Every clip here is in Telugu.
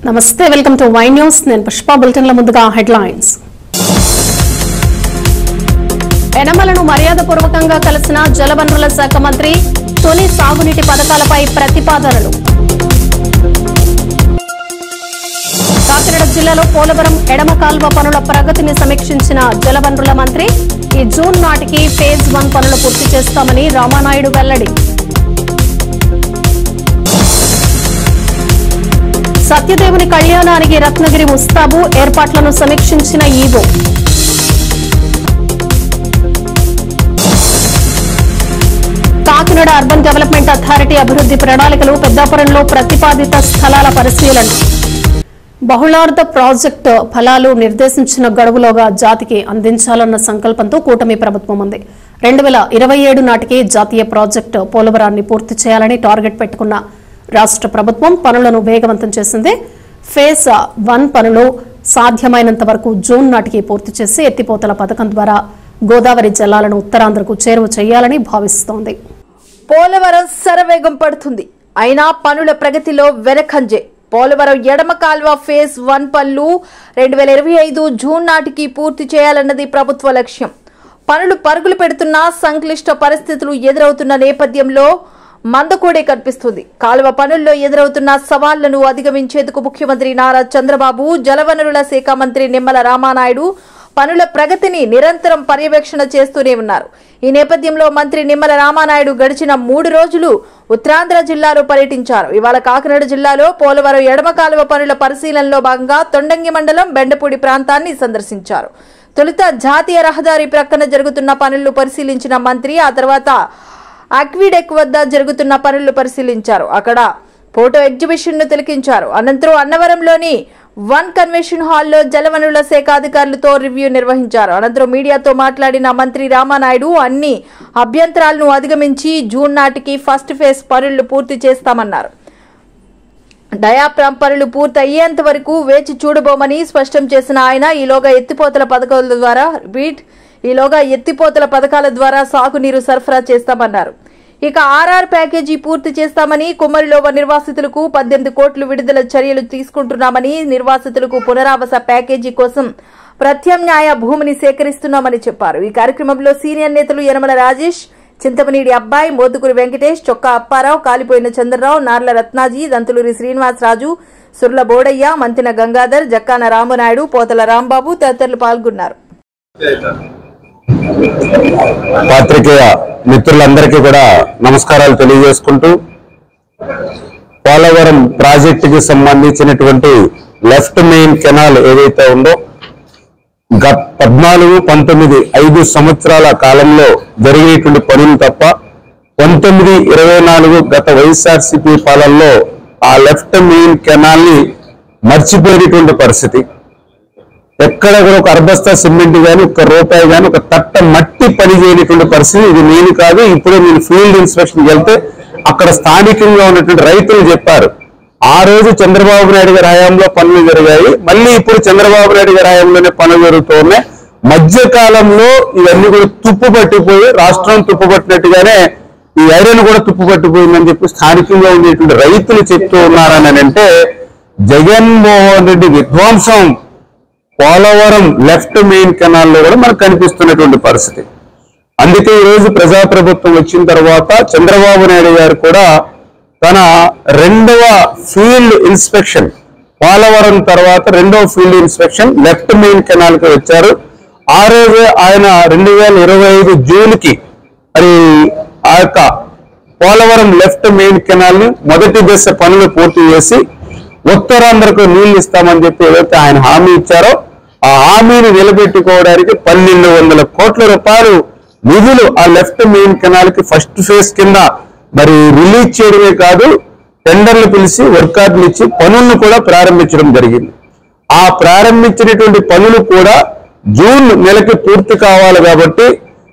నమస్తే వెల్కమ్ టు వై న్యూస్ నేను పుష్ప బులెటిన్ల ముందుగా హెడ్లైన్స్ ఎనమలను మర్యాదపూర్వకంగా కలిసిన జలవనరుల శాఖ మంత్రి తొలి సాగునీటి పథకాలపై ప్రతిపాదనలు కాకినాడ జిల్లాలో పోలవరం ఎడమ కాల్వ పనుల ప్రగతిని సమీక్షించిన జలవనరుల మంత్రి ఈ జూన్ నాటికి ఫేజ్ 1 పనులు పూర్తి చేస్తామని రామానాయుడు వెల్లడి సత్యదేవుని కళ్యాణానికి రత్నగిరి ముస్తాబు ఏర్పాట్లను సమీక్షించిన EO Kakinada urban development authority అభివృద్ధి ప్రణాళికలు పెద్దాపురంలో ప్రతిపాదిత స్థలాల పరిశీలన బహుళార్థ ప్రాజెక్టు ఫలాలు నిర్దేశించిన గడువులోగా జాతికి అందించాలన్న సంకల్పంతో కూటమి ప్రభుత్వం ఉంది 2027 నాటికి జాతీయ ప్రాజెక్టు పోలవరాన్ని పూర్తి చేయాలని టార్గెట్ పెట్టుకున్న రాష్ట్ర ప్రభుత్వం పనులను వేగవంతం చేసింది ఫేజ్ 1 పనులు సాధ్యమైనంత వరకు జూన్ నాటికి పూర్తి చేసి ఎత్తిపోతల పథకం ద్వారా గోదావరి జలాలను ఉత్తరాంధ్రకు చేరువ చేయాలని భావిస్తోంది పోలవరం శరవేగం పడుతుంది అయినా పనుల ప్రగతిలో వెనకంజే పోలవరం ఎడమ కాల్వ ఫేజ్ 1 పనులు 2025 జూన్ నాటికి పూర్తి చేయాలన్నది ప్రభుత్వ లక్ష్యం పనులు పరుగులు పెడుతున్న సంక్లిష్ట పరిస్థితులు ఎదురవుతున్న నేపథ్యంలో మందకోడే కనిపిస్తుంది కాలువ పనుల్లో ఎదురవుతున్న సవాళ్లను అధిగమించేందుకు ముఖ్యమంత్రి నారా చంద్రబాబు జలవనరుల శాఖ మంత్రి నిమ్మల రామానాయుడు పనుల ప్రగతిని నిరంతరం పర్యవేక్షణ చేస్తూనే ఉన్నారు ఈ నేపథ్యంలో మంత్రి నిమ్మల రామానాయుడు గడిచిన 3 రోజులు ఉత్తరాంధ్ర జిల్లాలో పర్యటించారు ఇవాళ కాకినాడ జిల్లాలో పోలవరం ఎడమ కాలువ పనుల పరిశీలనలో భాగంగా తొండంగి మండలం బెండపూడి ప్రాంతాన్ని సందర్శించారు తొలుత జాతీయ రహదారి ప్రక్కన జరుగుతున్న పనులను పరిశీలించిన మంత్రి ఆ తర్వాత అక్విడెక్ వద్ద జరుగుతున్న పనులను పరిశీలించారు అక్కడ ఫోటో ఎగ్జిబిషన్ ను తిలకించారు అనంతరం అన్నవరంలోని 1 కన్వెన్షన్ హాల్లో జలవనరుల శాఖ అధికారులతో రివ్యూ నిర్వహించారు అనంతరం మీడియాతో మాట్లాడిన మంత్రి రామానాయుడు అన్ని అభ్యంతరాలను అధిగమించి జూన్ నాటికి ఫస్ట్ ఫేజ్ పనులను పూర్తి చేస్తామన్నారు డయాఫ్రామ్ పనులు పూర్తి అయ్యేంత వరకు వేచి చూడబోమని స్పష్టం చేసిన ఆయన ఈలోగా ఎత్తిపోతల పథకాల ద్వారా సాగునీరు సరఫరా చేస్తామన్నారు ఇక ఆర్ఆర్ ప్యాకేజీ పూర్తి చేస్తామని కుమ్మరిలో నిర్వాసితులకు 18 కోట్లు విడుదల చర్యలు తీసుకుంటున్నామని నిర్వాసితులకు పునరావాస ప్యాకేజీ కోసం ప్రత్యామ్నాయ భూమిని సేకరిస్తున్నామని చెప్పారు ఈ కార్యక్రమంలో సీనియర్ నేతలు యనమల రాజేష్ చింతమనీడి అబ్బాయి మోదుకూరి వెంకటేష్ చొక్కా అప్పారావు కాలిపోయిన చంద్రరావు నార్ల రత్నాజీ దంతులూరి శ్రీనివాసరాజు సుర్ల బోడయ్య మంతిన గంగాధర్ జక్కాన రామనాయుడు పోతల రాంబాబు తదితరులు పాల్గొన్నారు పాత్రికేయ మిత్రులందరికీ కూడా నమస్కారాలు తెలియజేసుకుంటూ పోలవరం ప్రాజెక్టుకి సంబంధించినటువంటి లెఫ్ట్ మెయిన్ కెనాల్ ఏదైతే ఉందో 14-19 5 సంవత్సరాల కాలంలో జరిగేటువంటి పనులు తప్ప 19-24 గత వైఎస్ఆర్సీపీ పాలనలో ఆ లెఫ్ట్ మెయిన్ కెనాల్ ని మర్చిపోయేటువంటి పరిస్థితి ఎక్కడ కూడా ఒక అర్బస్తా సిమెంట్ కానీ ఒక్క రూపాయి కానీ ఒక తట్ట మట్టి పని చేయనటువంటి పరిస్థితి ఇది నేను కాదు ఇప్పుడే నేను ఫీల్డ్ ఇన్స్పెక్షన్ వెళ్తే అక్కడ స్థానికంగా ఉన్నటువంటి రైతులు చెప్పారు ఆ రోజు చంద్రబాబు నాయుడు గారి హయాంలో పనులు జరిగాయి మళ్ళీ ఇప్పుడు చంద్రబాబు నాయుడు గారి హయాంలోనే పనులు జరుగుతూ ఉన్నాయి మధ్యకాలంలో ఇవన్నీ కూడా తుప్పు పట్టిపోయి రాష్ట్రం తుప్పు పట్టినట్టుగానే ఈ ఐరన్ కూడా తుప్పు పట్టిపోయిందని చెప్పి స్థానికంగా ఉండేటువంటి రైతులు చెప్తూ ఉన్నారని అంటే జగన్మోహన్ రెడ్డి విధ్వంసం పోలవరం లెఫ్ట్ మెయిన్ కెనాల్లో కూడా మనకు కనిపిస్తున్నటువంటి పరిస్థితి అందుకే ఈరోజు ప్రజాప్రభుత్వం వచ్చిన తర్వాత చంద్రబాబు నాయుడు గారు కూడా తన 2వ ఫీల్డ్ ఇన్స్పెక్షన్ పోలవరం తర్వాత 2వ field inspection left main canal కి వచ్చారు ఆ రోజు ఆయన 2025 జూన్కి మరి ఆ యొక్క పోలవరం లెఫ్ట్ మెయిన్ కెనాల్ ని మొదటి దశ పనులు పూర్తి చేసి ఉత్తరాంధ్రకు నీళ్లు ఇస్తామని చెప్పి ఏదైతే ఆయన హామీ ఇచ్చారో ఆ హామీని నిలబెట్టుకోవడానికి 1200 కోట్ల రూపాయలు నిధులు ఆ లెఫ్ట్ మెయిన్ కెనాల్ కి ఫస్ట్ ఫేజ్ కింద మరి రిలీజ్ చేయడమే కాదు టెండర్లు పిలిచి వర్కార్డులు ఇచ్చి పనులను కూడా ప్రారంభించడం జరిగింది ఆ ప్రారంభించినటువంటి పనులు కూడా జూన్ నెలకి పూర్తి కావాలి కాబట్టి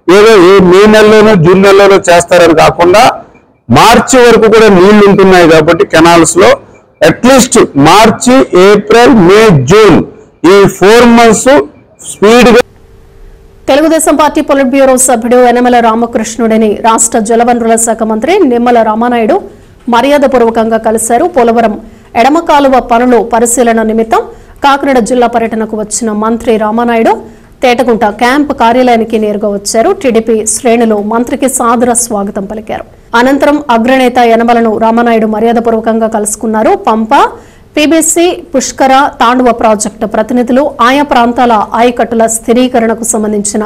ఏదో ఏ మే నెలలోనో జూన్ నెలలోనో చేస్తారని కాకుండా మార్చి వరకు కూడా నీళ్లు ఉంటున్నాయి కాబట్టి కెనాల్స్ లో అట్లీస్ట్ మార్చి ఏప్రిల్ మే జూన్ ఈ 4 months స్పీడ్ గా తెలుగుదేశం పార్టీ పొలిట్ బ్యూరో సభ్యుడు యనమల రామకృష్ణుడిని రాష్ట్ర జలవనరుల శాఖ మంత్రి నిమ్మల రామానాయుడు మర్యాదపూర్వకంగా కలిశారు పోలవరం ఎడమ కాలువ పనులు పరిశీలన నిమిత్తం కాకినాడ జిల్లా పర్యటనకు వచ్చిన మంత్రి రామానాయుడు తేటగుంట క్యాంప్ కార్యాలయానికి నేరుగా వచ్చారు. టీడీపీ శ్రేణులు మంత్రికి సాదర స్వాగతం పలికారు. అనంతరం అగ్రనేత యనమలను రామానాయుడు మర్యాదపూర్వకంగా కలుసుకున్నారు. పంప, పీబీసీ, పుష్కర, తాండవ ప్రాజెక్టు ప్రతినిధులు ఆయా ప్రాంతాల ఆయకట్టుల స్థిరీకరణకు సంబంధించిన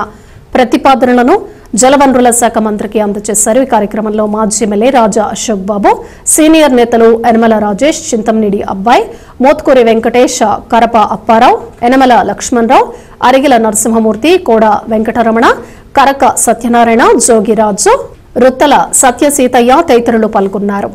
ప్రతిపాదనలను జలవనరుల శాఖ మంత్రికి అందజేశారు. ఈ కార్యక్రమంలో మాజీ ఎమ్మెల్యే రాజా అశోక్ బాబు, సీనియర్ నేతలు యనమల రాజేష్, చింతమనేడి అబ్బాయి, మోత్కూరి వెంకటేష్, కరప అప్పారావు, యనమల లక్ష్మణరావు, అరిగిల నరసింహమూర్తి, కోడ వెంకటరమణ, కరక సత్యనారాయణ, జోగిరాజు, రుత్తల సత్యసీతయ్య తదితరులు పాల్గొన్నారు.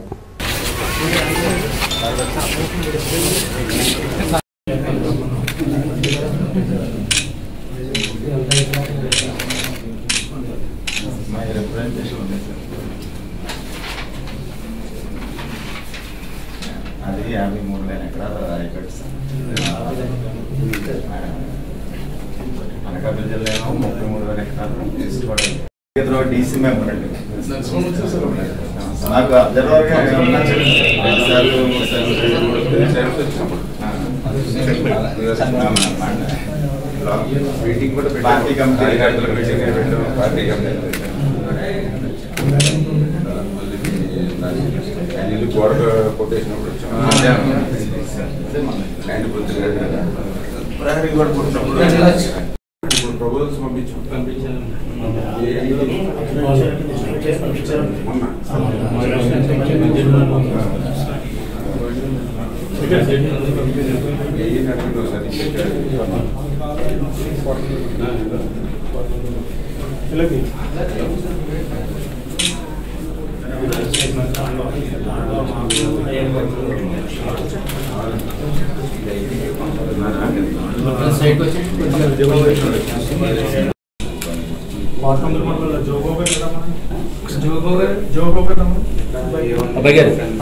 అది 53 ఎకరాలు అనకాపల్లి జిల్లా 33,000 ఎకరాలు తీసుకోవడం డీసీ మెంబర్ అండి. నాకు అబ్జర్వర్గా మీటింగ్ కూడా పార్టీ కమిటీ పార్టీ కమిటీ నీళ్ళు గోడ కొట్టేసినప్పుడు ప్రహరీ గోడ కొట్టినప్పుడు ప్రపోజల్స్ పంపించాను.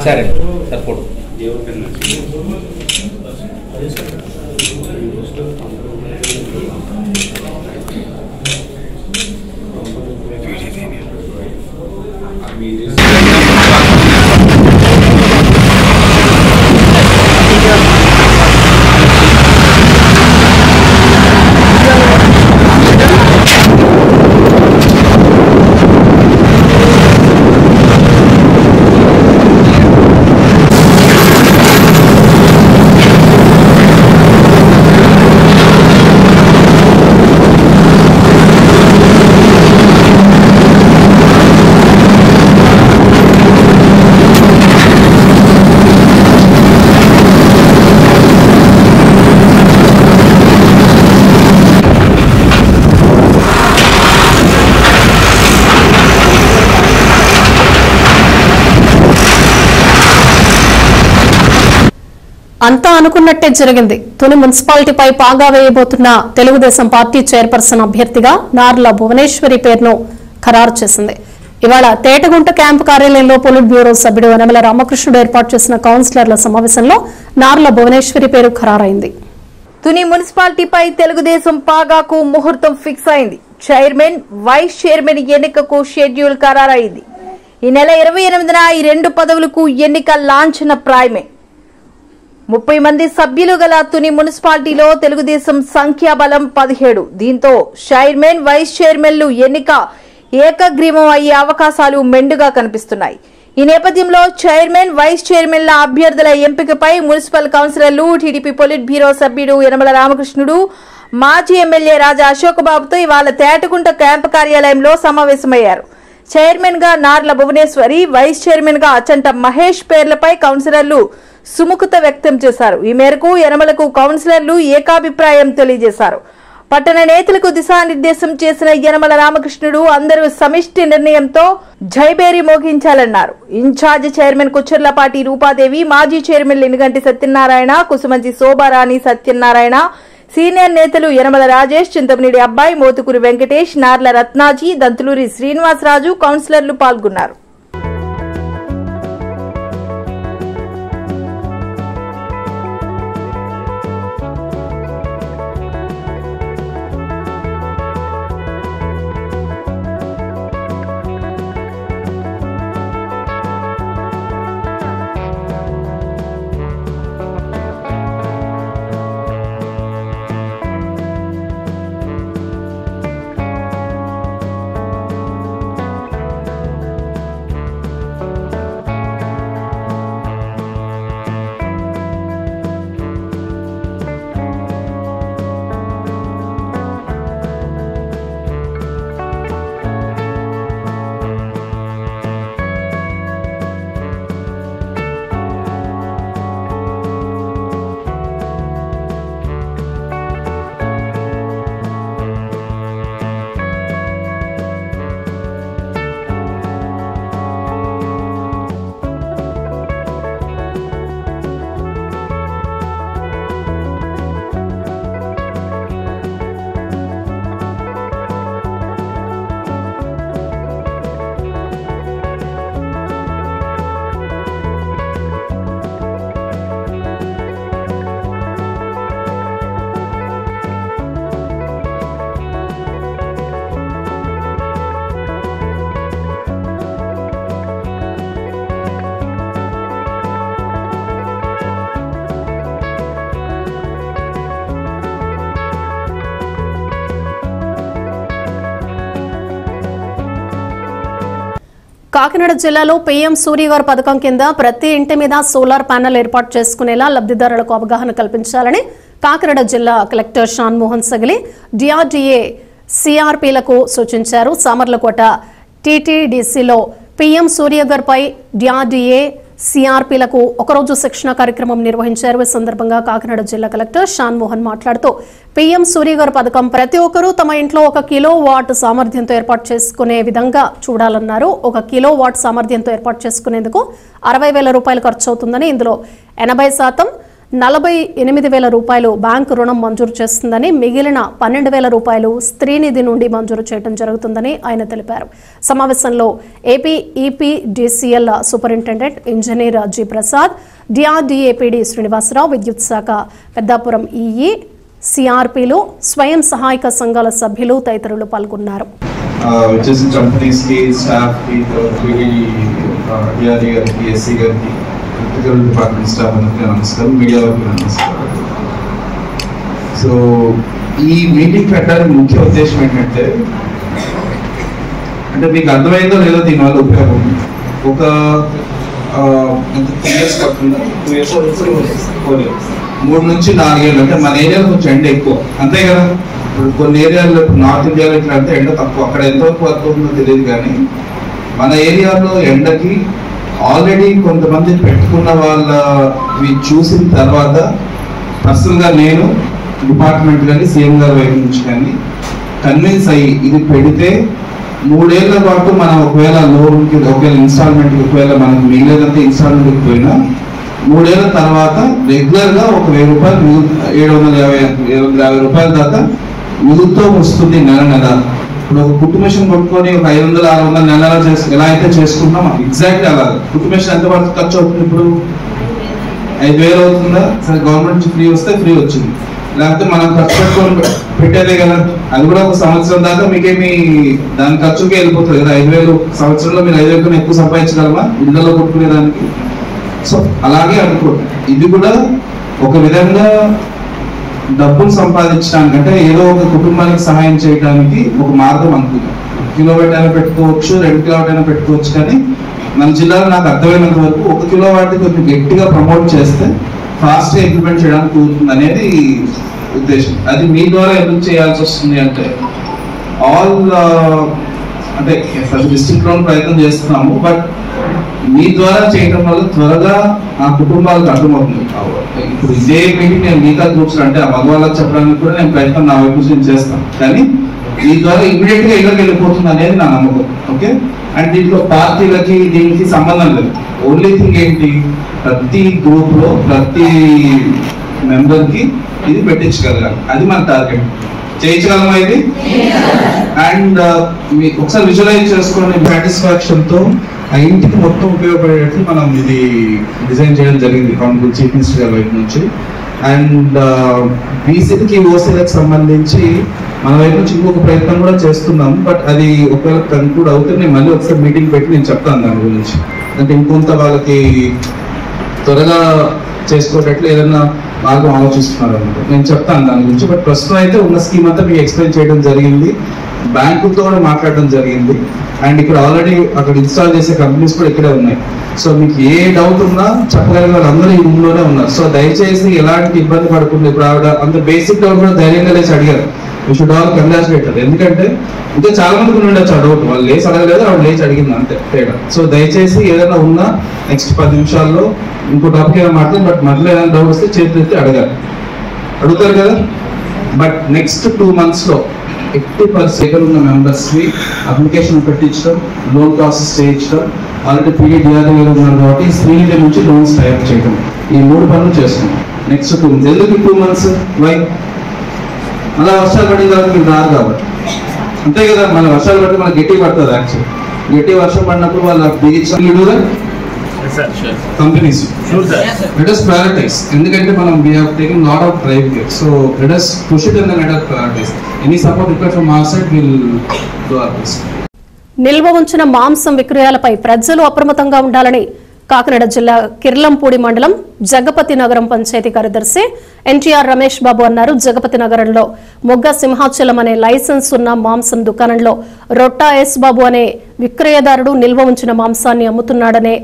సరే సరిపోదు. అంతా అనుకున్నట్టే జరిగింది. తుని మున్సిపాలిటీపై పాగా వేయబోతున్న తెలుగుదేశం పార్టీ చైర్పర్సన్ అభ్యర్థిగా నార్ల భువనేశ్వరి పేరును ఖరారు చేసింది. ఇవాళ తేటగుంట క్యాంపు కార్యాలయంలో పొలిట్ బ్యూరో సభ్యుడు యనమల రామకృష్ణుడు ఏర్పాటు చేసిన కౌన్సిలర్ల సమావేశంలో నార్ల భువనేశ్వరి పేరు ఖరారైంది. తుని మున్సిపాలిటీపై తెలుగుదేశం పాగాకు ముహూర్తం ఫిక్స్ అయింది. చైర్మన్, వైస్ చైర్మన్ ఎన్నికకు షెడ్యూల్ ఖరారైంది. ఈ నెల 28న ఈ రెండు పదవులకు ఎన్నిక లాంఛన ప్రాయమే. 30 మంది సభ్యులు గల తుని మున్సిపాలిటీలో తెలుగుదేశం సంఖ్యాబలం 17. దీంతో చైర్మన్, వైస్ చైర్మన్లు ఎన్నిక ఏకగ్రీవం అయ్యే అవకాశాలు మెండుగా కనిపిస్తున్నాయి. ఈ నేపథ్యంలో చైర్మన్, వైస్ చైర్మన్ల అభ్యర్థుల ఎంపికపై మున్సిపల్ కౌన్సిలర్లు, టీడీపీ పొలిట్ బ్యూరో సభ్యుడు యనమల రామకృష్ణుడు, మాజీ ఎమ్మెల్యే రాజా అశోక్ బాబుతో ఇవాళ తేటగుంట క్యాంపు కార్యాలయంలో సమావేశమయ్యారు. చైర్మన్ గా నార్ల భువనేశ్వరి, వైస్ చైర్మన్ గా అచంట మహేష్ పేర్లపై కౌన్సిలర్లు సుముఖత వ్యక్తం చేశారు. ఈ మేరకు యనమలకు కౌన్సిలర్లు ఏకాభిప్రాయం తెలియజేశారు. పట్టణ నేతలకు దిశానిర్దేశం చేసిన యనమల రామకృష్ణుడు అందరూ సమిష్టి నిర్ణయంతో జైబేరి మోగించాలన్నారు. ఇన్ఛార్జ్ చైర్మన్ కుచ్చర్లపాటి రూపాదేవి, మాజీ చైర్మన్ లినిగంటి సత్యనారాయణ, కుసుమంచి శోభారాణి సత్యనారాయణ, సీనియర్ నేతలు యనమల రాజేష్, చింతమనేడి అబ్బాయి, మోతుకూరి వెంకటేష్, నార్ల రత్నాజీ, దంతులూరి శ్రీనివాసరాజు కౌన్సిలర్లు పాల్గొన్నారు. కాకినాడ జిల్లాలో పీఎం సూర్యగారు పథకం కింద ప్రతి ఇంటి మీద సోలార్ ప్యానెల్ ఏర్పాటు చేసుకునేలా లబ్ధిదారులకు అవగాహన కల్పించాలని కాకినాడ జిల్లా కలెక్టర్ షాన్మోహన్ సగిలి డిఆర్డీఏ సిఆర్పీలకు సూచించారు. సామర్లకోట టీటీడీసీలో పీఎం సూర్యగారిపై డిఆర్డీఏ సిఆర్పీలకు ఒకరోజు శిక్షణ కార్యక్రమం నిర్వహించారు. ఈ సందర్భంగా కాకినాడ జిల్లా కలెక్టర్ షాన్మోహన్ మాట్లాడుతూ పీఎం సూర్యగారి పథకం ప్రతి ఒక్కరూ తమ ఇంట్లో 1 కిలోవాట్ సామర్థ్యంతో ఏర్పాటు చేసుకునే విధంగా చూడాలన్నారు. 1 కిలోవాట్ సామర్థ్యంతో ఏర్పాటు చేసుకునేందుకు 60,000 రూపాయలు ఖర్చు అవుతుందని, ఇందులో 80% 48,000 రూపాయలు బ్యాంకు రుణం మంజూరు చేస్తుందని, మిగిలిన 12,000 రూపాయలు స్త్రీనిధి నుండి మంజూరు చేయడం జరుగుతుందని ఆయన తెలిపారు. సమావేశంలో AP EPDCL superintendent engineer G Prasad, DRDA PD Srinivasarao, విద్యుత్ శాఖ పెద్దాపురం ఈఈ, సిఆర్పీలు, స్వయం సహాయక సంఘాల సభ్యులు తదితరులు పాల్గొన్నారు. డిపార్ట్మెంట్ స్టాఫ్ అందరికీ నమస్కారం, మీడియా వారికి నమస్కారం. సో ఈ మీటింగ్ పెట్టడానికి ముఖ్య ఉద్దేశం ఏంటంటే, మీకు అర్థమైందో లేదో దీనివల్ల ఉపయోగం ఒక 3 years కాకుండా 2 years 3 నుంచి 4 ఏళ్ళు, అంటే మన ఏరియాలో కొంచెం ఎండ ఎక్కువ, అంతే కదా. ఇప్పుడు కొన్ని ఏరియాలో నార్త్ ఇండియాలో ఇట్లా అంటే ఎండ తక్కువ, అక్కడ ఎంతవరకు వర్క్ అవుతుందో తెలియదు. కానీ మన ఏరియాలో ఎండకి ఆల్రెడీ కొంతమంది పెట్టుకున్న వాళ్ళవి చూసిన తర్వాత పర్సనల్గా నేను డిపార్ట్మెంట్ కానీ సీఎం గారి వైపు నుంచి కానీ కన్విన్స్ అయ్యి ఇది పెడితే 3 ఏళ్ల పాటు మనం ఒకవేళ లోన్కి ఒకవేళ ఇన్స్టాల్మెంట్కి ఒకవేళ మనకు మిగిలేదంతా ఇన్స్టాల్మెంట్కి పోయినా 3 ఏళ్ల తర్వాత రెగ్యులర్గా ఒక 1,000 రూపాయలు 750 రూపాయల దాకా మిగులుతో వస్తుంది నెల. ఇప్పుడు ఒక కుట్టు మిషన్ కొట్టుకొని ఒక 500-600 నెల ఎలా అయితే చేసుకుంటాం ఎగ్జాక్ట్లీ అలా. కుట్టు మిషన్ ఎంత వరకు ఖర్చు అవుతుంది? ఇప్పుడు 5,000 అవుతుందా? సరే, గవర్నమెంట్ నుంచి ఫ్రీ వస్తే ఫ్రీ వచ్చింది, లేకపోతే మనం ఖర్చు పెట్టుకొని పెట్టేదే కదా. అది కూడా ఒక సంవత్సరం దాకా మీకేమి దాని ఖర్చుకే వెళ్ళిపోతుంది కదా. 5,000 సంవత్సరంలో మీరు 5,000 కన్నా ఎక్కువ సంపాదించగలమా ఇళ్ళలో కొట్టుకునేదానికి? సో అలాగే అనుకోండి, ఇది కూడా ఒక విధంగా డబ్బులు సంపాదించడానికి, అంటే ఏదో ఒక కుటుంబానికి సహాయం చేయడానికి ఒక మార్గం అనుకుంది. 1 కిలోవాట్ అయినా పెట్టుకోవచ్చు, 2 కిలోవాట్ అయినా పెట్టుకోవచ్చు. కానీ మన జిల్లాలో నాకు అర్థమైనంత వరకు 1 కిలోవాట్ కొంచెం గట్టిగా ప్రమోట్ చేస్తే ఫాస్ట్గా ఇంప్లిమెంట్ చేయడానికి కుదురుతుంది అనేది ఉద్దేశం. అది మీ ద్వారా ఎందుకు చేయాల్సి వస్తుంది అంటే, అంటే డిస్ట్రిక్ట్లో ప్రయత్నం చేస్తున్నాము, బట్ మీ ద్వారా చేయడం వల్ల త్వరగా ఆ కుటుంబాలకు అర్థమవుతుంది. ఇప్పుడు ఇదే మీటింగ్ నేను మిగతా గ్రూప్స్ అంటే ఆ మగవాళ్ళకి చెప్పడానికి కూడా నేను ప్రయత్నం నా వైపు నుంచి చేస్తాను. కానీ ఈ ద్వారా ఇమీడియట్ గా ఇళ్ళకి వెళ్ళిపోతుంది అనేది నా నమ్మకం. ఓకే, అండ్ దీంట్లో పార్టీలకి దీనికి సంబంధం లేదు. ఓన్లీ థింగ్ ఏంటి, ప్రతి గ్రూప్ లో ప్రతి మెంబర్ కి ఇది పెట్టించగలగాలి, అది మన టార్గెట్. చేయించగలమా ఇది? అండ్ మీకు ఒకసారి విజువలైజ్ చేసుకోండి, సాటిస్ఫాక్షన్ తో ఆ ఇంటికి మొత్తం ఉపయోగపడేటట్లు మనం ఇది డిజైన్ చేయడం జరిగింది కాన్పూర్ చీఫ్ మినిస్టర్ గారి వైపు నుంచి. అండ్ బీసీలకి ఓసీలకు సంబంధించి మన వైపు నుంచి ఇంకొక ప్రయత్నం కూడా చేస్తున్నాం. బట్ అది ఒకవేళ కన్క్లూడ్ అవుతే నేను మళ్ళీ ఒకసారి మీటింగ్ పెట్టి నేను చెప్తాను దాని గురించి. అంటే ఇంకొంత వాళ్ళకి త్వరగా చేసుకోవటట్లు ఏదన్నా మార్గం ఆలోచిస్తున్నారు అనమాట, నేను చెప్తాను దాని గురించి. బట్ ప్రస్తుతం అయితే ఉన్న స్కీమ్ అంతా మీకు ఎక్స్ప్లెయిన్ చేయడం జరిగింది, బ్యాంకులతో కూడా మాట్లాడడం జరిగింది. అండ్ ఇక్కడ ఆల్రెడీ అక్కడ ఇన్స్టాల్ చేసే కంపెనీస్ కూడా ఇక్కడే ఉన్నాయి. సో మీకు ఏ డౌట్ ఉన్నా చెప్పగలిగే వాళ్ళు అందరూ ఈ రూమ్ లోనే ఉన్నారు. సో దయచేసి ఎలాంటి ఇబ్బంది పడకుండా, ఇప్పుడు ఆవిడ అంత బేసిక్ డౌట్ కూడా ధైర్యంగా లేచి అడిగారు. You should all congratulator. ఎందుకంటే ఇంకా చాలా మందికి ఉండొచ్చు ఆ డౌట్, వాళ్ళు లేచి అడగలేదు, ఆవిడ లేచి అడిగింది, అంతే తేడా. సో దయచేసి ఏదైనా ఉన్నా నెక్స్ట్ 10 నిమిషాల్లో ఇంకో టాపిక్ ఏదైనా మాట్లాడి, బట్ మధ్యలో ఏదైనా డౌట్ వస్తే చేతులు ఎత్తి అడగాలి, అడుగుతారు కదా. బట్ నెక్స్ట్ 2 months లో 80% ఉన్న మెంబర్స్ కి అప్లికేషన్ పెట్టించడం, లోన్ ప్రాసెస్ చేయించడం, ఆల్రెడీ పీడీఆర్ఏ ఉన్నారు కాబట్టి శ్రీనిధి నుంచి లోన్స్ తయారు చేయడం, ఈ 3 పనులు చేస్తున్నాం. Next 2 months. ఎందుకు 2 months? వై? అలా వర్షాలు పడిన తర్వాత మీరు రాదు కాబట్టి, అంతే కదా. మన వర్షాలు పడితే మనకి గట్టి పడుతుంది. యాక్చువల్ గట్టి వర్షం పడినప్పుడు వాళ్ళు బిగించడం కంపెనీస్ let us prioritize. ఎందుకంటే మనం we have taken lot of drive here, so let us push it and then let us prioritize. Any support required from our side will do our best. నిల్వ ఉంచిన మాంసం విక్రయాలపై ప్రజలు అప్రమత్తంగా ఉండాలని కాకినాడ జిల్లా కిర్లంపూడి మండలం జగపతి నగరం పంచాయతీ కార్యదర్శి ఎన్టీఆర్ రమేష్ బాబు అన్నారు. జగపతి నగరంలో మొగ్గ సింహాచలం అనే లైసెన్స్ ఉన్న మాంసం దుకాణంలో రొట్టా ఎస్ బాబు అనే విక్రయదారుడు నిల్వ ఉంచిన మాంసాన్ని అమ్ముతున్నాడనే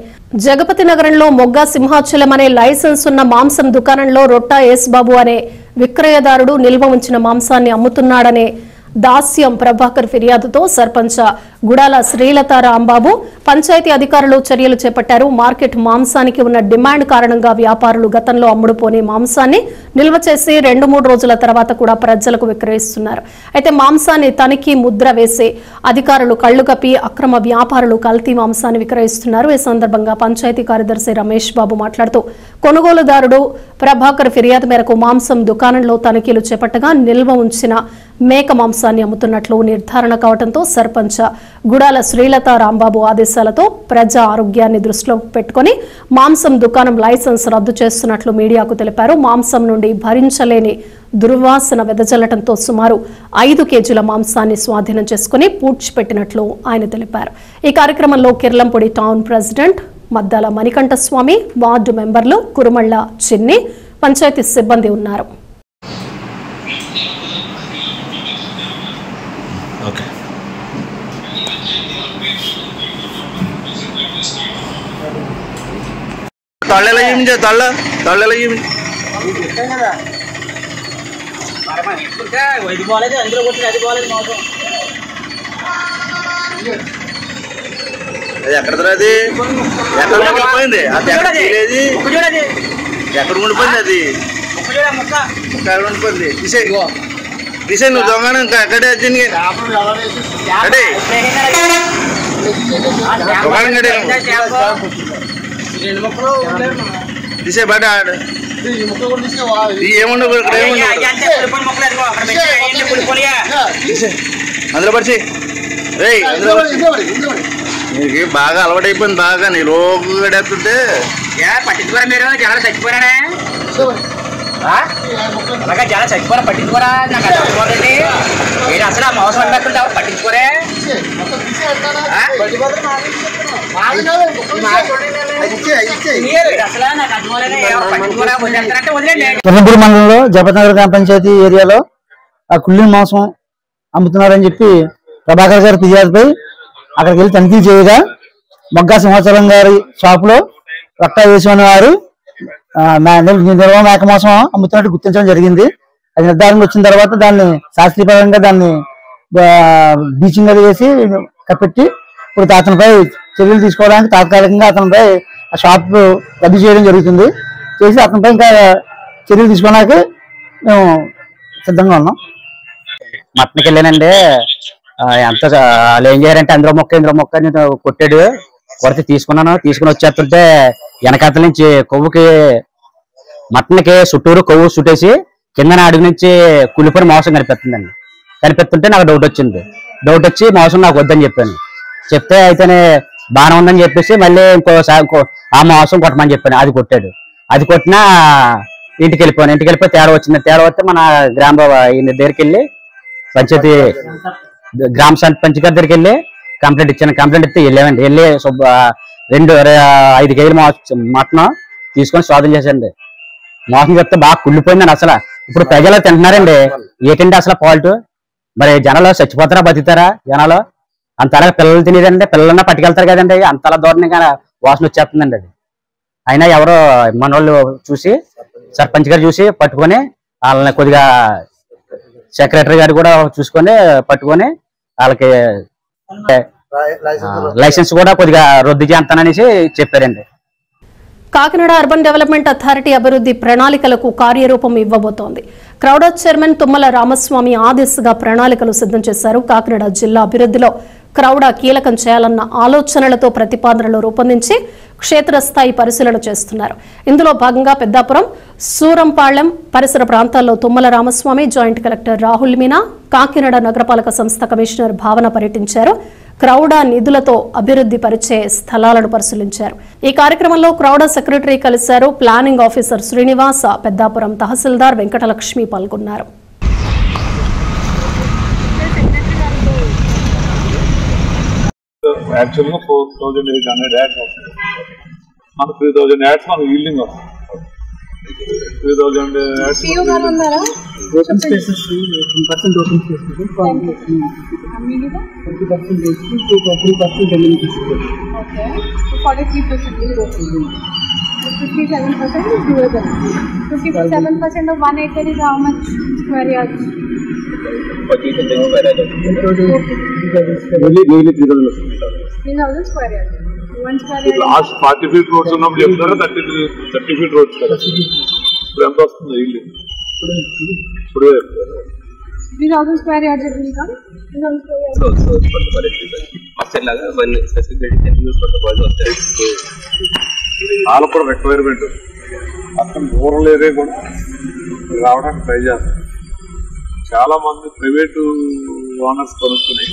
జగపతి నగరంలో మొగ్గ సింహాచలం అనే లైసెన్స్ ఉన్న మాంసం దుకాణంలో రొట్టా ఎస్ బాబు అనే విక్రయదారుడు నిల్వ ఉంచిన మాంసాన్ని అమ్ముతున్నాడనే దాస్యం ప్రభాకర్ ఫిర్యాదుతో సర్పంచ్ గుడాల శ్రీలత రాంబాబు పంచాయతీ అధికారులు చర్యలు చేపట్టారు. మార్కెట్ మాంసానికి ఉన్న డిమాండ్ కారణంగా వ్యాపారులు గతంలో అమ్ముడుపోని మాంసాన్ని నిల్వ చేసి 2-3 రోజుల తర్వాత కూడా ప్రజలకు విక్రయిస్తున్నారు. అయితే మాంసాన్ని తనిఖీ ముద్ర వేసి అధికారులు కళ్లు కప్పి అక్రమ వ్యాపారులు కల్తీ మాంసాన్ని విక్రయిస్తున్నారు. ఈ సందర్భంగా పంచాయతీ కార్యదర్శి రమేష్ బాబు మాట్లాడుతూ కొనుగోలుదారుడు ప్రభాకర్ ఫిర్యాదు మేరకు మాంసం దుకాణంలో తనిఖీలు చేపట్టగా నిల్వ ఉంచిన మేక మాంసాన్ని అమ్ముతున్నట్లు నిర్ధారణ కావడంతో సర్పంచ్ గుడాల శ్రీలత రాంబాబు ఆదేశాలతో ప్రజా ఆరోగ్యాన్ని దృష్టిలో పెట్టుకుని మాంసం దుకాణం లైసెన్స్ రద్దు చేస్తున్నట్లు మీడియాకు తెలిపారు. మాంసం నుండి భరించలేని దుర్వాసన వెదజల్లడంతో సుమారు 5 కేజీల మాంసాన్ని స్వాధీనం చేసుకుని పూడ్చిపెట్టినట్లు ఆయన తెలిపారు. ఈ కార్యక్రమంలో Kirlampudi town president Maddala Manikantaswamy, ward మెంబర్లు కురుమళ్ల చిన్ని, పంచాయతీ సిబ్బంది ఉన్నారు. ఎక్కడ అది ఎక్కడ ఉండిపోయింది అది ఎక్కడ ఉండిపోయింది అది ఎక్కడ ఉండిపోయింది తీసే నువ్వు దొంగ ఇంకా ఎక్కడే వచ్చింది తీసే బయట ఏముండవు అందులో పరిచి నీకు బాగా అలవాటైపోయింది. బాగా నీ లోపు గడేస్తుంటే పట్టించుకోరా మీరు జనాలు చచ్చిపోయానే అలాగా జనాలు చచ్చిపోరా పట్టించుకోరా నాకు అర్థమవుతుంది. మీరు అసలు ఆ మోసం పెట్టుకుంటే పట్టించుకోరే కిర్లంపూడి మండలంలో జగపతి నగర్ గ్రామ పంచాయతీ ఏరియాలో ఆ కుళ్ళిన మాంసం అమ్ముతున్నారని చెప్పి ప్రభాకర్ గారి ఫిర్యాదుపై అక్కడికి వెళ్ళి తనిఖీ చేయగా మొగ్గా సింహాచలం గారి షాపులో రొట్టా వేసుకున్న వారు నిల్వ మేక మాంసం అమ్ముతున్నట్టు గుర్తించడం జరిగింది. అది నిర్ధారణకు వచ్చిన తర్వాత దాన్ని శాస్త్రీయపరంగా దాన్ని బీచింగ్ అది వేసి కప్పెట్టి ఇప్పుడు అతనిపై చర్యలు తీసుకోవడానికి తాత్కాలికంగా అతనిపై ఆ షాప్ రద్దు చేయడం జరుగుతుంది. చేసి అతనిపై ఇంకా చర్యలు తీసుకోవడానికి మేము సిద్ధంగా ఉన్నాం. మటన్కి వెళ్ళానండి. ఎంత వాళ్ళు ఏం చేయారంటే ఇందులో మొక్క కొట్టాడు. కొడితే తీసుకుని వచ్చేస్తుంటే వెనకాతల నుంచి కొవ్వుకి మటన్కి చుట్టూరు కొవ్వు చుట్టేసి కింద అడుగు నుంచి కుళ్ళిపోయిన మాంసం కనిపిస్తుందండి. కనిపిస్తుంటే నాకు డౌట్ వచ్చింది. డౌట్ వచ్చి మాంసం నాకు వద్దని చెప్పాను. చెప్తే అయితేనే బాగానే ఉందని చెప్పేసి మళ్ళీ ఇంకోసారి ఆ మాంసం కొట్టమని చెప్పాను. అది కొట్టాడు. అది కొట్టినా ఇంటికి వెళ్ళిపోయి తేడా వచ్చింది. తేడా వస్తే మన గ్రామ ఈయన దగ్గరికి వెళ్ళి పంచాయతీ గ్రామ పంచ్ గారి దగ్గరికి వెళ్ళి కంప్లైంట్ ఇచ్చాను. కంప్లైంట్ ఇస్తే వెళ్ళామండి. వెళ్ళి 5 కేజీలు మటన్ తీసుకొని స్వాధీనం చేశాండి. మోసం చెప్తే బాగా కుళ్ళిపోయిందండి. అసలు ఇప్పుడు ప్రజలు తింటున్నారండి. ఏంటంటే అసలు ఫాల్ట్ మరి జనాలు చచ్చిపోతారా బతుకుతారా? జనాలు అంతలా పిల్లలు తినేదండి. పిల్లలన్నా పట్టుకెళ్తారు కదండి. అంతలా దూరంగా వాసన వచ్చేస్తుందండి. అది అయినా ఎవరో మన వాళ్ళు చూసి సర్పంచ్ గారు చూసి పట్టుకొని వాళ్ళని కొద్దిగా సెక్రటరీ గారు కూడా చూసుకొని పట్టుకొని వాళ్ళకి లైసెన్స్ కూడా కొద్దిగా రద్దు చేస్తాననేసి చెప్పారండి. కాకినాడ అర్బన్ డెవలప్మెంట్ అథారిటీ అభివృద్ధి ప్రణాళికలకు కార్యరూపం ఇవ్వబోతోంది. క్రౌడా చైర్మన్ తుమ్మల రామస్వామి ఆ దిశగా ప్రణాళికలు సిద్ధం చేశారు. కాకినాడ జిల్లా అభివృద్ధిలో క్రౌడా కీలకం చేయాలన్న ఆలోచనలతో ప్రతిపాదనలు రూపొందించి క్షేత్రస్థాయి పరిశీలన చేస్తున్నారు. ఇందులో భాగంగా పెద్దాపురం, సూరంపాళ్లెం పరిసర ప్రాంతాల్లో తుమ్మల రామస్వామి, జాయింట్ కలెక్టర్ రాహుల్ మీనా, కాకినాడ నగరపాలక సంస్థ కమిషనర్ భావన పర్యటించారు. క్రౌడా నిధులతో అభివృద్ధి పరిచే స్థలాలను పరిశీలించారు. ఈ కార్యక్రమంలో క్రౌడా సెక్రటరీ కలిశారు. ప్లానింగ్ ఆఫీసర్ శ్రీనివాస, పెద్దాపురం తహసీల్దార్ వెంకటలక్ష్మి పాల్గొన్నారు. Actually, 4,800 ads. మన 3000 యాడ్స్ మనకు ఈల్డింగ్ వస్తుంది. 3000 ads open spaces 10% open space 20% amenities. Okay, so 43% is open. 57% is doable. 57% of 1 acre is how much square yards? 30,000 square yards. 1 square yard. Last 40 feet roads ఉన్నప్పుడు చెప్తారా 30 feet రోడ్స్ కదా. ఇప్పుడు ఎంత వస్తుంది ఈల్డింగ్? ఇప్పుడు 3,000 square yards it will come. 3,000 square yards. So for the outside laga one specific can use for the world of this. వాళ్ళు కూడా రిక్వైర్మెంట్ అక్కడ రూరల్ ఏరియా కూడా రావడానికి ట్రై చేస్తారు. చాలా మంది ప్రైవేటు ఓనర్స్ కొనుక్కుని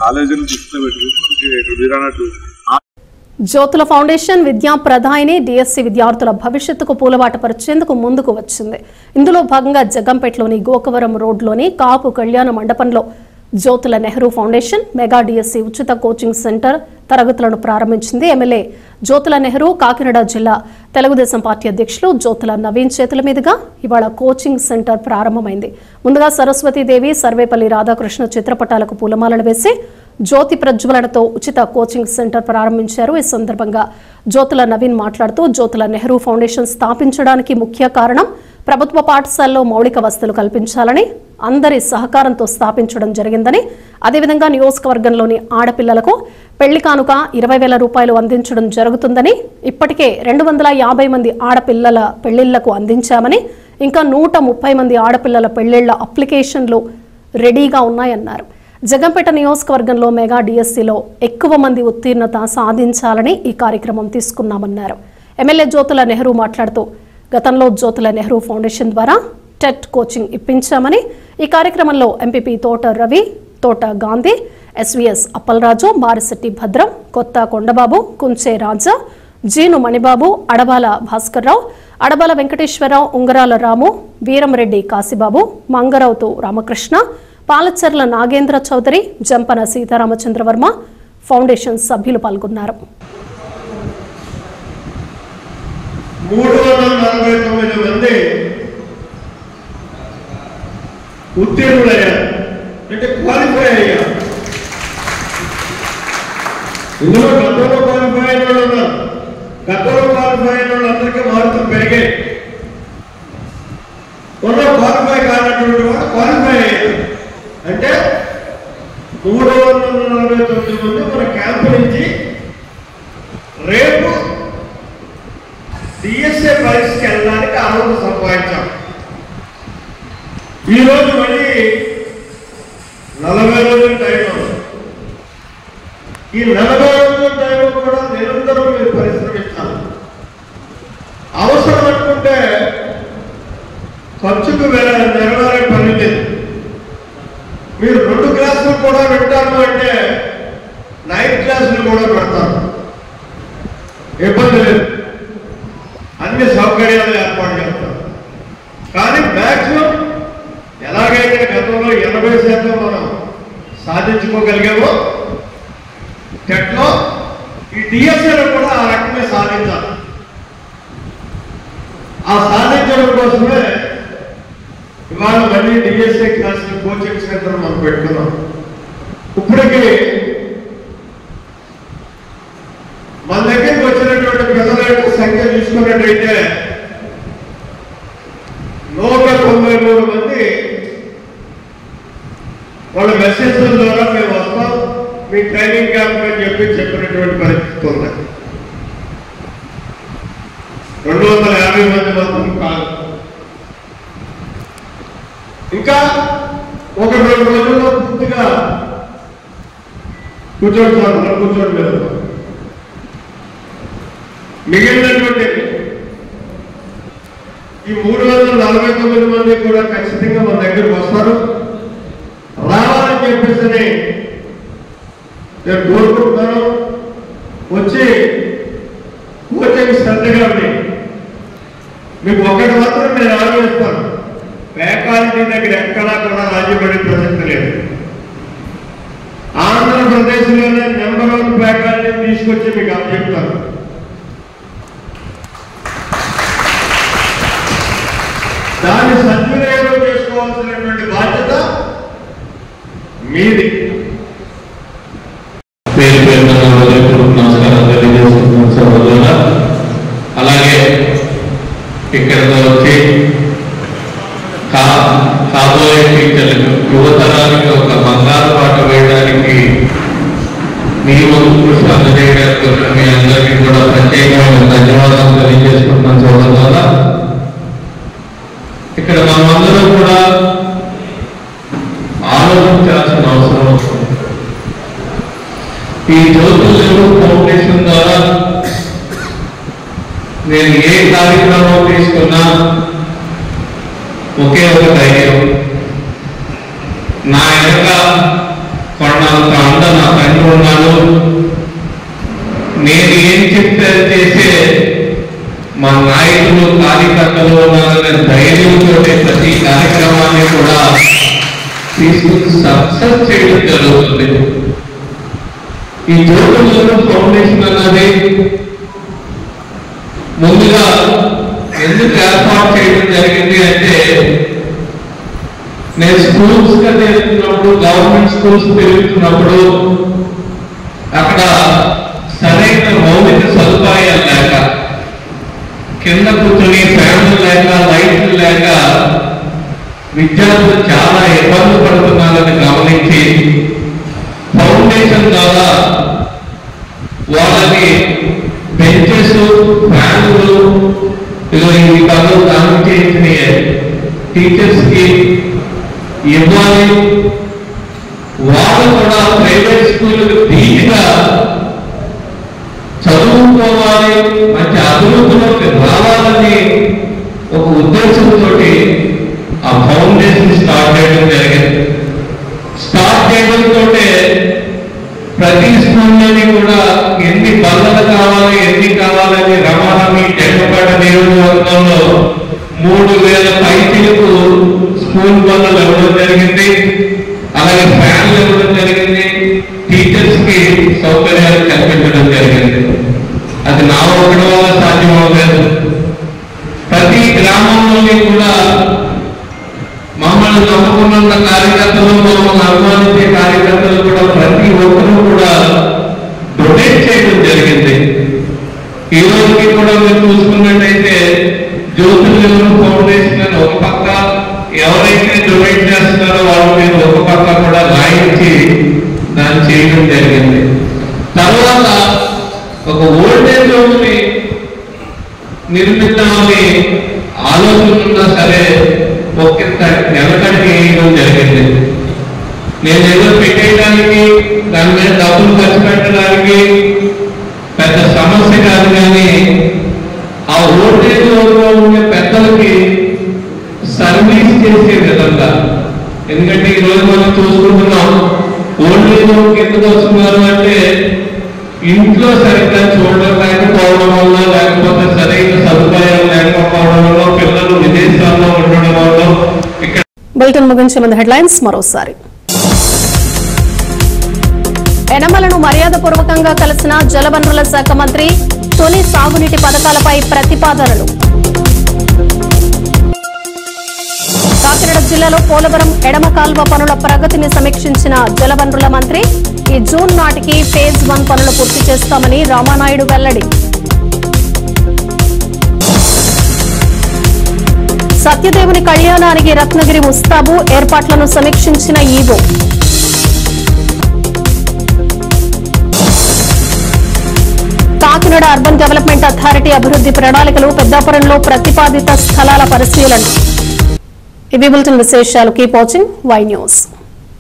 కాలేజీలు దృష్టిలో పెట్టుకుని జ్యోతుల ఫౌండేషన్ విద్యా ప్రధాయిని డిఎస్సి విద్యార్థుల భవిష్యత్తుకు పూలబాట పరిచేందుకు ముందుకు వచ్చింది. ఇందులో భాగంగా జగ్గంపేటలోని గోకవరం రోడ్లోని కాపు కళ్యాణ మండపంలో Jyothula Nehru foundation mega DSC ఉచిత కోచింగ్ సెంటర్ తరగతులను ప్రారంభించింది. ఎమ్మెల్యే జ్యోతుల నెహ్రూ కాకినాడ జిల్లా తెలుగుదేశం పార్టీ అధ్యక్షులు జ్యోతుల నవీన్ చేతుల మీదుగా ఇవాళ కోచింగ్ సెంటర్ ప్రారంభమైంది. ముందుగా సరస్వతీదేవి, సర్వేపల్లి రాధాకృష్ణ చిత్రపటాలకు పూలమాలలు వేసి జ్యోతి ప్రజ్వలనతో ఉచిత కోచింగ్ సెంటర్ ప్రారంభించారు. ఈ సందర్భంగా జ్యోతుల నవీన్ మాట్లాడుతూ జ్యోతుల నెహ్రూ ఫౌండేషన్ స్థాపించడానికి ముఖ్య కారణం ప్రభుత్వ పాఠశాలలో మౌలిక వసతులు కల్పించాలని, అందరి సహకారంతో స్థాపించడం జరిగిందని, అదేవిధంగా నియోజకవర్గంలోని ఆడపిల్లలకు పెళ్లి కానుక 20,000 రూపాయలు అందించడం జరుగుతుందని, ఇప్పటికే 250 మంది ఆడపిల్లల పెళ్లిళ్లకు అందించామని, ఇంకా 130 మంది ఆడపిల్లల పెళ్లిళ్ల అప్లికేషన్లు రెడీగా ఉన్నాయన్నారు. జగంపేట నియోజకవర్గంలో మెగా డిఎస్సిలో ఎక్కువ మంది ఉత్తీర్ణత సాధించాలని ఈ కార్యక్రమం తీసుకున్నామన్నారు. ఎమ్మెల్యే జ్యోతుల నెహ్రూ మాట్లాడుతూ గతంలో జ్యోతుల నెహ్రూ ఫౌండేషన్ ద్వారా టెట్ కోచింగ్ ఇప్పించామని, ఈ కార్యక్రమంలో ఎంపీపీ తోట రవి, తోట గాంధీ, ఎస్వీఎస్ అప్పలరాజు, మారిశెట్టి భద్రం, కొత్త కొండబాబు, కుంచే రాజా, జీను మణిబాబు, అడబాల భాస్కర్రావు, అడబాల వెంకటేశ్వరరావు, ఉంగరాల రాము, వీరంరెడ్డి కాశీబాబు, మంగరావుతు రామకృష్ణ, పాలచర్ల నాగేంద్ర చౌదరి, జంపన సీతారామచంద్రవర్మ ఫౌండేషన్ సభ్యులు పాల్గొన్నారు. 349 మంది ఉత్తీర్ణులయ్యారు, అంటే క్వాలిఫై అయ్యారు. ఇందులో గతంలో క్వాలిఫై అయిన వాళ్ళు ఉన్నారు. గతంలో క్వాలిఫై అయిన వాళ్ళందరికీ మార్కులు పెరిగాయి. క్వాలిఫై కానటువంటి వాళ్ళు క్వాలిఫై అయ్యారు. అంటే 349 మంది మన క్యాంపు నుంచి రేపు డిఎస్ఏ పరీక్షకి వెళ్ళడానికి అర్హత సంపాదించాం. ఈరోజు మళ్ళీ 40 రోజుల టైం ఉంది. ఈ 40 రోజుల టైం కూడా నిరంతరం మీరు పరిశ్రమించాలి. అవసరం అనుకుంటే ఖర్చుకు నెరవేరే పని లేదు. మీరు 2 క్లాసులు కూడా పెట్టారు అంటే 9 క్లాసులు కూడా పెడతారు, ఇబ్బంది లేదు. అన్ని సౌకర్యాలు ఏర్పాటు చేస్తారు. కానీ మ్యాక్సిమం ఎలాగైతే గతంలో 80% మనం సాధించుకోగలిగామో టెట్లో ఈ డిఎస్ఏలో కూడా ఆ రకమే సాధించాలి. ఆ సాధించడం కోసమే ఇవాళ మళ్ళీ డిఎస్ఏ క్లాసులు కోచింగ్ సెంటర్ మనం పెట్టుకున్నాం. ఇప్పటికీ మన దగ్గరికి వచ్చినటువంటి పిల్లల యొక్క సంఖ్య చూసుకున్నట్టయితే 193 మంది వాళ్ళ మెసేజ్ల ద్వారా మేము వస్తాం, మీ ట్రైనింగ్ క్యాంప్ అని చెప్పినటువంటి పరిస్థితి ఉంది. 250 మంది మాత్రం కాదు. ఇంకా 1-2 రోజుల్లో పూర్తిగా కూర్చోండి లేదు. మిగిలినటువంటి ఈ 349 మంది కూడా ఖచ్చితంగా మన దగ్గరకు వస్తారు. రావాలని చెప్పేసి నేను కోరుకుంటున్నాను. వచ్చి కోచింగ్ శ్రద్ధగా ఉంది. మీకు ఒకటి మాత్రం నేను ఆలోచిస్తాను, ఫ్యాకల్టీ దగ్గర ఎక్కడా కూడా రాజీ పడే ప్రసక్తి లేదు. ఆంధ్రప్రదేశ్లోనే నెంబర్ 1 ఫ్యాకల్టీ తీసుకొచ్చి మీకు అప్పచెప్తాను. నమస్కారం తెలియజేస్తున్నాను సోదరులారా. అలాగే ఇక్కడికి వచ్చి కాబోయే టీచర్లకు యువతరానికి ఒక బంగారు పాట వేయడానికి మీ వంతు కృషి అందజేయడానికి మీ అందరికీ కూడా ప్రత్యేకమైన ధన్యవాదాలు తెలియజేస్తున్నాను సోదరులారా. ఇక్కడ మనమందరం కూడా ఆలోచించాల్సిన అవసరం వస్తుంది. ఈ జ్యోతుల నెహ్రూ ఫౌండేషన్ ద్వారా నేను ఏ కార్యక్రమం తీసుకున్నా ఒకే ఒక ధైర్యం, నా వెనక కొన్నంత అండ నా తండ్రి ఉన్నాడు, నేను ఏం చెప్తే చేసే మా నాయకులు కార్యకర్తలు ఉన్నారనే ధైర్యంతో ప్రతి కార్యక్రమాన్ని కూడా తీసుకుని సక్సెస్ చేయడం జరుగుతుంది. ఈ జ్యోతుల నెహ్రూ ఫౌండేషన్ అన్నది ముందుగా ఎందుకు ఏర్పాటు చేయడం జరిగింది అంటే, నేను స్కూల్స్ గా తిరుగుతున్నప్పుడు, గవర్నమెంట్ స్కూల్స్ తిరుగుతున్నప్పుడు అక్కడ సరైన మౌలిక సదుపాయాలు లేక, కింద కూర్చొని ఫ్యాన్లు లేక, లైట్లు లేక విద్యార్థులు చాలా ఇబ్బంది పడుతున్నారని గమనించి ఫౌండేషన్ ద్వారా వాళ్ళకి బెంచెస్, ఫ్యాన్లు, ఈ పనులు దానం చేసిన టీచర్స్ కి ఇవ్వాలి. వాళ్ళు కూడా ప్రైవేట్ స్కూళ్ళకి ధీటుగా చదువుకోవాలి, మంచి అభివృద్ధిలోకి రావాలని ఒక ఉద్దేశంతో ఆ ఫౌండేషన్ స్టార్ట్ చేయడం జరిగింది. స్టార్ట్ చేయడంతో ప్రతి స్కూల్లోని కూడా ఎన్ని బల్లలు కావాలి, ఎన్ని కావాలని రమారమి జగపేట నియోజకవర్గంలో 3000 పైచీలకు స్కూల్ బల్లలు ఇవ్వడం జరిగింది. అలాగే ఫ్యాన్లు ఇవ్వడం జరిగింది. టీచర్స్ కి సౌకర్యాలు కల్పించడం జరిగింది. అది నా ఒకటి వల్ల సాధ్యం అవ్వలేదు. ప్రతి గ్రామంలోని కూడా మమ్మల్ని నమ్ముకున్న కార్యకర్తలు, మమ్మల్ని అభిమానించే కార్యకర్తలు కూడా ప్రతి ఒక్కరూ కూడా డొనేట్ చేయడం జరిగింది. ఈ రోజుకి కూడా మీరు చూసుకున్నట్టయితే జ్యోతుల నెహ్రూ ఫౌండేషన్ అని ఒక పక్క ఎవరైతే డొనేట్ చేస్తున్నారో వాళ్ళు మీరు ఒక పక్క కూడా రాయించి దాన్ని చేయడం జరిగింది. తర్వాత ఒక ఓల్డేజ్ హోమ్ ని నిర్మిద్దామని ఆలోచన ఉన్నా సరే ఒకంత వెనకడికి వేయడం జరిగింది. నేను ఏదో పెట్టేయడానికి, దాని మీద డబ్బులు ఖర్చు పెట్టడానికి పెద్ద సమస్య కాదు, కానీ ఆ ఓల్డేజ్ హోమ్లో ఉండే పెద్దలకి సర్వీస్ చేసే విధంగా. ఎందుకంటే ఈ రోజు మనం చూసుకుంటున్నాం, ఓల్డేజ్ హోమ్ ఎందుకు వస్తున్నారు అంటే ఇంట్లో సరిగ్గా చూడడం లేకపోవడం వల్ల, లేకపోతే సరైన సదుపాయాలు లేకపోవడం వల్ల, పిల్లలు విదేశాల్లో ఉండడం వల్ల. ఇక్కడ బులెటిన్ ముగించే ముందు హెడ్లైన్స్ మరోసారి. యనమలను మర్యాదపూర్వకంగా కలిసిన జలవనరుల శాఖ మంత్రి, తొలి సాగునీటి పథకాలపై ప్రతిపాదనలు. కాకినాడ జిల్లాలో పోలవరం ఎడమ కాల్వ పనుల ప్రగతిని సమీక్షించిన జలవనరుల మంత్రి, ఈ జూన్ నాటికి ఫేజ్ 1 పనులు పూర్తి చేస్తామని రామానాయుడు వెల్లడి. సత్యదేవుని కళ్యాణానికి రత్నగిరి ముస్తాబు ఏర్పాట్లను సమీక్షించిన EO. Kakinada urban development authority అభివృద్ధి ప్రణాళికలు పెద్దాపురంలో ప్రతిపాదిత స్థలాల పరిశీలన. ఇవి బులెటిన్ విశేషాలు. Keep watching Y news.